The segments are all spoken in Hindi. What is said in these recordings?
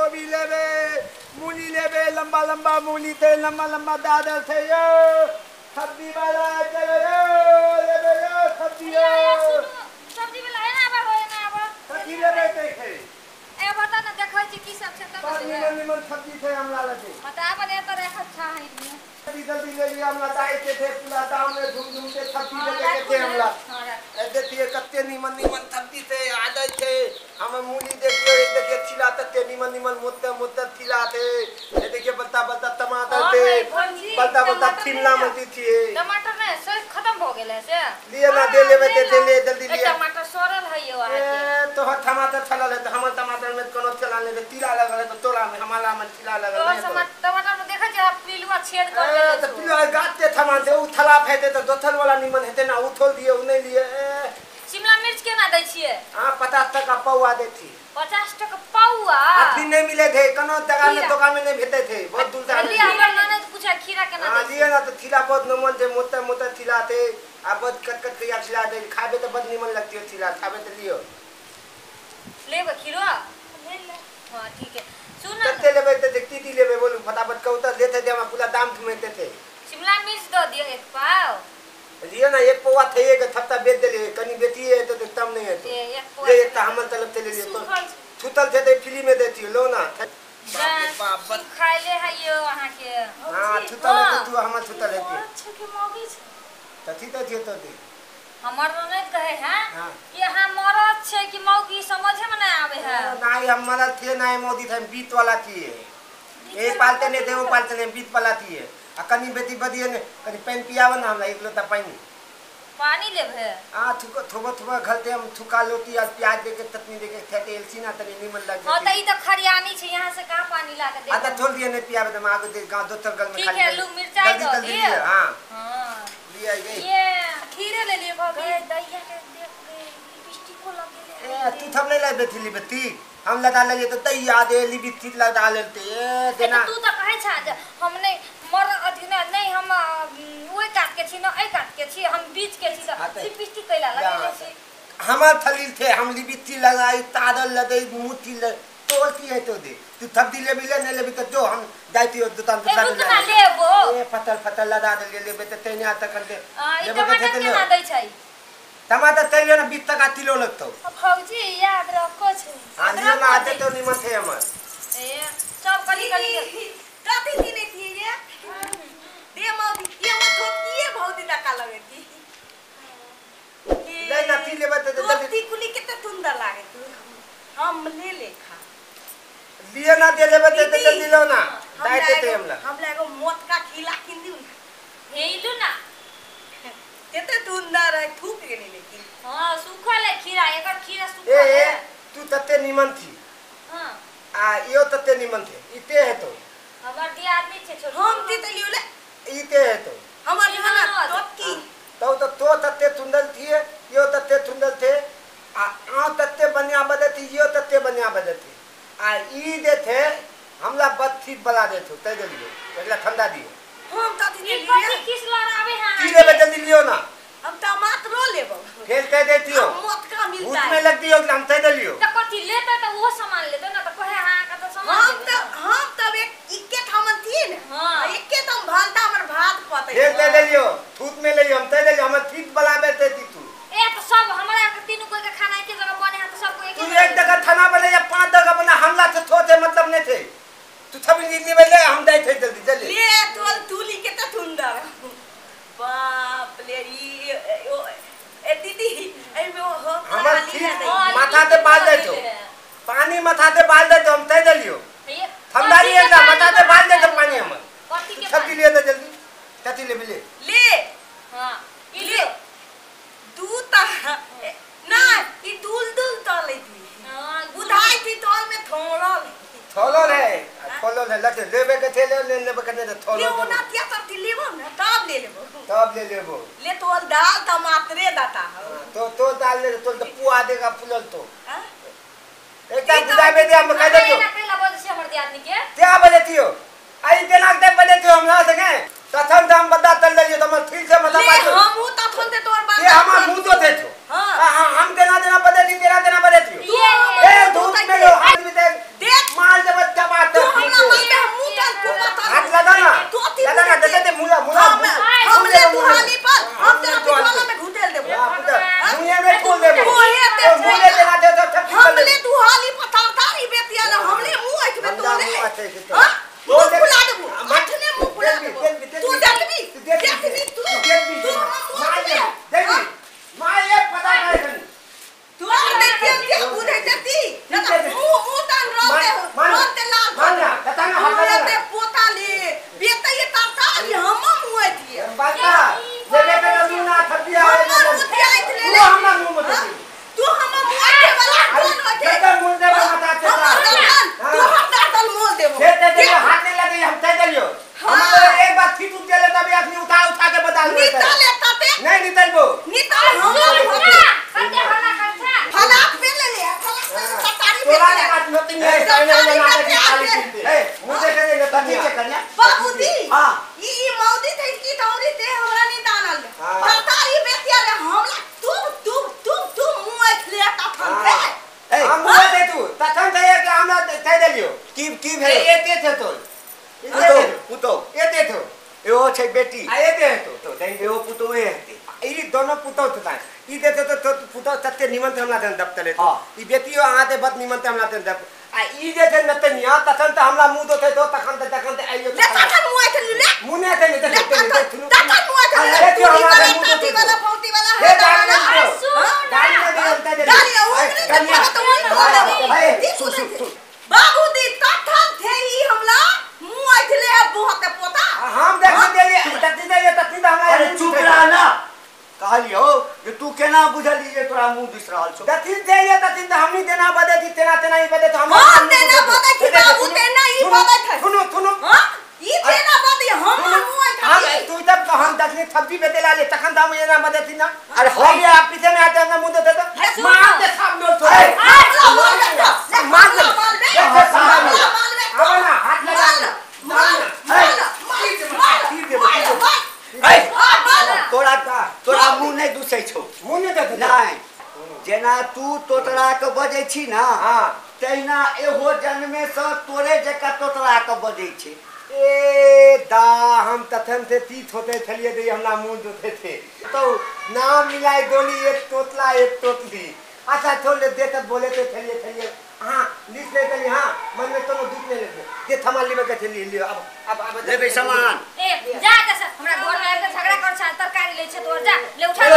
गोभी लेबे, मूली लेबे, लंबा लंबा मूली थे, लंबा लंबा दादर थे यो। सब्जी वाला चलो यो, लेबे यो सब्जी यो। सब्जी वाला है ना अब होए ना अब। सब्जी लेबे देखे। ए बता ना देखै छी की सब छै त पर निमन सब्जी थे हमरा लगे। बता बने तो रख अच्छा है ये। जल्दी जल्दी ले लिया हमरा दाई के थे पूरा दाम में झूम झूम के सब्जी लेके के थे हमरा। देखिए कत्ते निमन सब्जी थे आदे थे। हम मूली देखिए छिला तत्ते निमन मोटे मोटे छिला थे। ये देखिए बत्ता बत्ता टमाटर थे। बत्ता बत्ता छिलना मती थी। टमाटर ने सब खत्म हो गेले से। लिए ना दे लेबे ते ले जल्दी लिए। टमाटर सड़ल है यो आज। ए तो टमाटर छलल है तो हम टमाटर में कोनो चला ले तिला लगल है तो तोला में हमारा में छिला लगल है। तो टमाटर में देखा जा पिलुआ छेद कर देले। तो पिलुआ गाते थमान से उ थला फेते तो दोथल वाला निमन हेते ना उठोल दिए उ नहीं लिए। शिमला मिर्च केना दै छिए? हां 50 टका पौआ देथी। 50 टका पौआ? अथी नहीं मिले थे कनो जगह में दुकान में नहीं भेटे थे बहुत दूर से। लिया हमर ननद पूछा खीरा केना दै? हां लिए ना तो खीरा बहुत निमन थे मोटे मोटे खीरा थे। आ बहुत कट के खीरा दे खाबे तो बहुत निमन लगती है खीरा खाबे तो लियो। लेबे खीरा? ले ले। हां ठीक है। सुन ना कत्ते लेबे तो टीटी लेबे बोलू फटाफट कहू तो लेते थे हम पूरा दाम थमेते थे। शिमला मिर्च दो दियो एक पाव। लियो ना एक पौवा थे एक थप्ता बेच दे कनी बेटी है तो कम नहीं है तो एक पौवा ले एक हमन तलब से ले लिए तो छुतल थे तो फ्री में देती लो ना। बाप रे खाइले है यो अहाँ के। हां छुतल है तू हमन छुतल है अच्छा के मौगी छ तथी तो जे तो दे हमर ननद कहे हैं कि यहाँ मरद छे कि मौगी समझे में नहीं आवे है। नहीं हम मरद थे ना मोदी थे बीत वाला थी ए पालते नहीं थे वो पालते नहीं बीत वाला थी। आ कनी बेटी बदिए ने कनी पानी पियाव ना हमरा एक लोटा पानी लेबे। हां थोबा घलते हम थुका लोटी और प्याज देके चटनी देके खाते एलसी ना तनी निमन लग जाती। हां त ई त खरियानी छे यहां से का पानी ला के दे। आ त छोड़ दिए नहीं पियावे तो आगे दे गांव दोतर गल में खाली। ठीक है लू मिर्चाई दो दे। हां हां लिया गई। ये खीरे ले लिए भाभी दैया के देख के लिपस्टिक को लगे ले। ए तू थम नहीं लाई बेथी लिपस्टी हम लगा ले तो दैया दे लिपस्टिक लगा लेते ए देना। तू त कहे छ हमने मर अधीना नहीं हम ओए काट के छी न ए काट के छी हम बीच के छी लिपस्टिक कैला लगे छी। हमर थलील थे हम लिपस्टिक लगाई तादल लदई मुठी ल तोलती है तो दे तू थब्दी ले भी ले नहीं ले भी तो जो हम जाती हो दुकान पे साथ ले लेबो। ए फटल लगा दे ले लेबे त तेने तक कर दे। ई टमाटर केना दै छै? टमाटर तेलियो ना 20 टका किलो लगतो। भौजी याद रखो छै। हां लियो ना आते तो निमन थे हमर। ए सब कली कथी दिने थी ये? दे मौदी ये वो ठोकिए भौजी टका लगे थी। ले ना पी लेबे तो जल्दी कुली कितना सुंदर लागे तू। हम ले खा। लियो ना दे लेबे तो जल्दी लो ना दाइते थे हमला। हम लेगो मोट का खिला किंदी हेलू ना कितना सुंदर है थूक के नहीं लेकिन। हां सूखल है खीरा एकर खीरा सूखल है। ए तू तते निमन थी। हां आ यो तते निमन थे इते है तो हमर दी आदमी छे छोट हम ती तो लियो ले इते है तो हमर खाना टोकी तो तते सुंदर थी यो तते सुंदर थे आ तते बनिया बदे थी यो तते बनिया बदे थी आ ई दे थे हमला बत्ती बला दे थो तै जल्दी एकला ठंडा दियो। हम त दिने लियो किस लड़ावे हां की लेबे जल्दी लियो ना हम टमाटर लो लेबो फेल कह देतियो मोट का मिलता है उसमें लगती हो हम तै दे लियो त कथि लेते त वो सामान लेते ना त कहे हां का त सामान हम तब एक इक्के थामन थी ने हां इक्के तुम भालता हमर भात पते फेल तै दे लियो थूत में ले लियो हम तै दे लियो हम ठीक बलाबे ते ती तू ए तो सब हमरा के तीनों कोई के खाना एक जगह बने है तो सब को तू एक जगह खाना बने या 5 जगह बना हमला से थोते मतलब नहीं थे तू छबी नीली में ले हम दे थे जल्दी जल्दी ले तोल तूली कितना सुंदर बाप ले ए दीदी ए हो हमर ठीक माथा पे बाल दे तो पानी माथा पे बाल दे तो हम तै दे लियो ठंडारी एकदम माथा पे बाल दे तो पानी हमर कथि के छबी लिए तो जल्दी कथि ले ले हां ई ले दूता ना ई दूल तले थी हां बुधाई थी तोल में थोलल है लगे लेबे के थे लेबे के नहीं थोलल ले ना क्या करती लेबो ना तब ले लेबो ले तोल दाल टमाटरे दाता तो दाल ले तो पुआ देगा फुलल तो एकदम बुझा में दे हम कह दे कैला बोल से हमर दी आदमी के क्या बजे थियो आई देना के बजे थियो हमरा संगे तथन दाम बता तल लियो त हम ठीक से मतलब ले हम तथन दे तोर बात ये हम मुंह तो दे थो हां हम देना बजे थी तेरा देना बजे थियो ए धूप में लो आदमी देख माल जब मुंह फुला देबो अठने मुंह फुला देबो तू देखबी तू मां ये पता करे तू देखिए के बुझे जती न मुंह तान रोते लाल मानना बताना हमारे पोता ले बेटा ये ताता अभी हम मुंह दिए बता ये बेटा मुंह ना खदिया है तू हमरा मुंह मत तू हम मुंह के वाला कौन होते बेटा मुंह दे बता तू हम दातल मोल देबो दे हाथ नहीं लगे हम तय करियो हम एक बार फिर तू चले तभी अपनी उठा के बता दे निकाल लेता ते नहीं निकलबो निकाल हम कंटे हला कंटे फलाक पे ले सतारी पे तोरा बात मत नहीं है कहने ना की खाली चिंते ए मुझे करे न तनी के करना बाबूजी हां ई मौदी थे की दौरी ते हमरा नहीं दानल सतारी बेतिया ले हमला तू मुंह ले का फंसे ए हम मुंह दे तू तखन कहे कि हमरा कह देलियो की भेल एते थे तो पुतो एते थो एओ छै बेटी आ एते तो देन एओ पुतो ए हते ई दोनों पुतो था ई देते तो पुतो तते निमंत्रण हमरा देन दप्तले तो ई बेटियो आते बद निमंत्रण हमरा देन दप आ ई जे थे नतनिया तखन त हमरा मुंह दो थे तो तखन त आइयो ले तखन मुंह थे ले मुंह थे नहीं तखन मुंह थे देखियो हमरा ताती वाला फौती वाला हे गाली बाबू दी तखन थे ई हमला मुंह थे बहुत पोता हम देख देलिए तती हमरा अरे चुप रह ना कहलियो कि तू केना बुझली जे तोरा मुंह दिस रहल छौ तती देलिए तती हमनी देना बदे थी तेना ही बदे तो हम देना बदे थी बाबू देना ई बदे थे सुनो हां ई देना बदे हम मुंह हम तू तब हम दसनी थप्पी पे देला ले तखन दाम ये ना बदे थी ना अरे हो गया आप पीछे में आते ना मुंह देते तो मार दे सब लोग तो मार दे ना हाथ लगा तोरा मुंह नहीं दुसै छौ मुंह नहीं देते नहीं जेना तू तोतरा के बजै छी ना हां तहिना एहो जन्मे से तोरे जका तोतरा के बजै छै ए दा हम तथन से तीत होते चलिए दे हमरा मुंह जोते थे तो नाम मिलाई दोली एक तोतला एक तोतली अच्छा छोड़ दे तब बोले तो चलिए हां लिख ले चलिए हां मन में तो दुख नहीं लेते ये थमा लेबे के चलिए लियो अब लेबे सामान ए जा जा हमरा घर में आके झगड़ा कर छ तरकारी ले छ तो जा ले उठा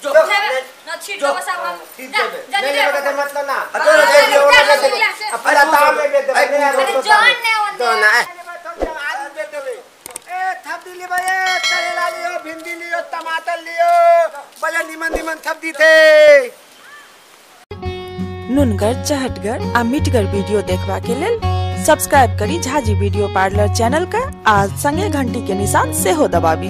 जो न छीट दो बस हम जा नहीं लेबे के मतलब ना अरे अपना दाम में दे दे जान ने तो ना आलू दे देबे ए थप्पी ले भाई करेला लियो भिंडी लियो टमाटर लियो बड़ा निमन थप्पी थे नुनगर चहटगर आ मिटगर वीडियो देखबा के लेल सब्सक्राइब करी झाजी वीडियो पार्लर चैनल का आ संगे घंटी के निशान से हो दबाबी।